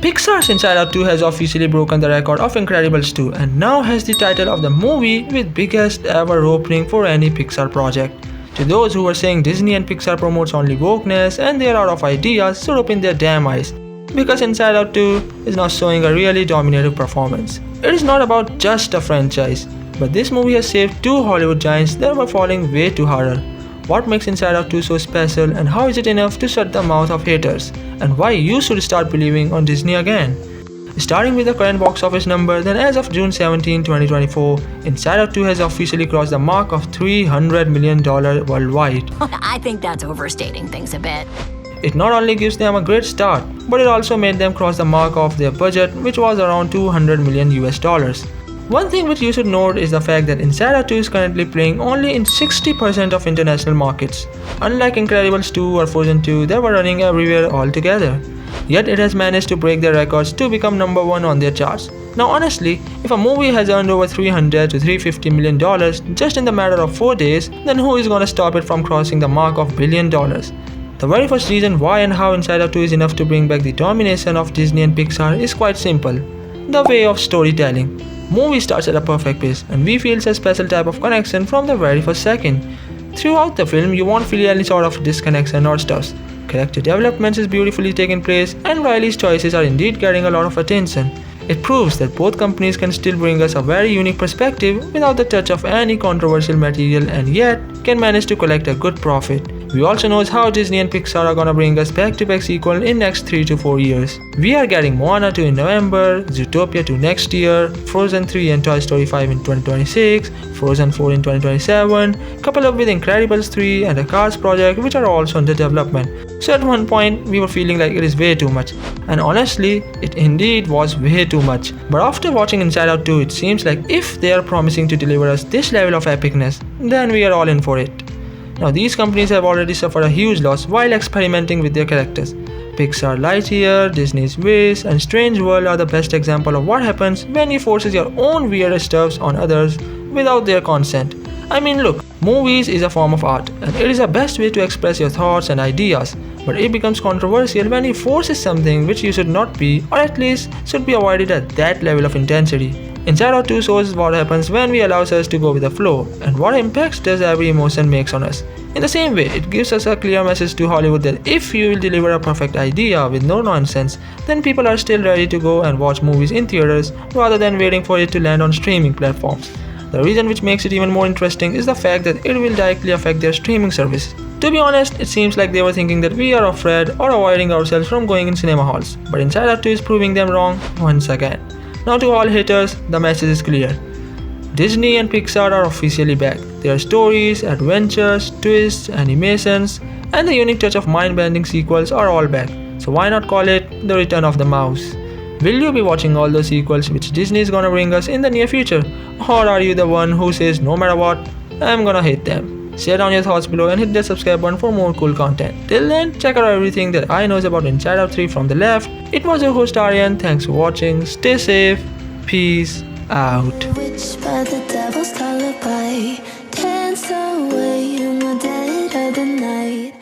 Pixar's Inside Out 2 has officially broken the record of Incredibles 2 and now has the title of the movie with biggest ever opening for any Pixar project. To those who were saying Disney and Pixar promotes only wokeness and they are out of ideas, should open their damn eyes. Because Inside Out 2 is now showing a really dominative performance. It is not about just a franchise, but this movie has saved two Hollywood giants that were falling way too harder. What makes Inside Out 2 so special and how is it enough to shut the mouth of haters? And why you should start believing on Disney again? Starting with the current box office number, then as of June 17, 2024, Inside Out 2 has officially crossed the mark of $300 million worldwide. I think that's overstating things a bit. It not only gives them a great start, but it also made them cross the mark of their budget, which was around $200 million US. One thing which you should note is the fact that Inside Out 2 is currently playing only in 60% of international markets, unlike Incredibles 2 or Frozen 2 that were running everywhere altogether. Yet it has managed to break their records to become number one on their charts. Now honestly, if a movie has earned over $300 to $350 million just in the matter of 4 days, then who is gonna stop it from crossing the mark of $1 billion? The very first reason why and how Inside Out 2 is enough to bring back the domination of Disney and Pixar is quite simple. The way of storytelling. Movie starts at a perfect pace and we feel a special type of connection from the very first second. Throughout the film, you won't feel any sort of disconnection or stuff. Character development is beautifully taken place and Riley's choices are indeed getting a lot of attention. It proves that both companies can still bring us a very unique perspective without the touch of any controversial material and yet can manage to collect a good profit. We also know how Disney and Pixar are gonna bring us back-to-back sequel in next 3 to 4 years. We are getting Moana 2 in November, Zootopia 2 next year, Frozen 3 and Toy Story 5 in 2026, Frozen 4 in 2027, couple up with Incredibles 3 and a Cars project which are also under development. So at one point we were feeling like it is way too much. And honestly, it indeed was way too much. But after watching Inside Out 2, it seems like if they are promising to deliver us this level of epicness, then we are all in for it. Now these companies have already suffered a huge loss while experimenting with their characters. Pixar Lightyear, Disney's Wish and Strange World are the best example of what happens when you forces your own weird stuffs on others without their consent. I mean look, movies is a form of art and it is the best way to express your thoughts and ideas, but it becomes controversial when you forces something which you should not be or at least should be avoided at that level of intensity. Inside Out 2 shows what happens when we allow us to go with the flow and what impacts does every emotion makes on us. In the same way, it gives us a clear message to Hollywood that if you will deliver a perfect idea with no nonsense, then people are still ready to go and watch movies in theaters rather than waiting for it to land on streaming platforms. The reason which makes it even more interesting is the fact that it will directly affect their streaming service. To be honest, it seems like they were thinking that we are afraid or avoiding ourselves from going in cinema halls, but Inside Out 2 is proving them wrong once again. Now to all haters, the message is clear. Disney and Pixar are officially back. Their stories, adventures, twists, animations, and the unique touch of mind-bending sequels are all back. So why not call it the return of the mouse? Will you be watching all those sequels which Disney is gonna bring us in the near future? Or are you the one who says no matter what, I'm gonna hate them? Share down your thoughts below and hit that subscribe button for more cool content. Till then, check out everything that I know about Inside Out 3 from the left. It was your host Aryan, thanks for watching, stay safe, peace out. Bewitched by the devil's lullaby, dance away in the dead of the night.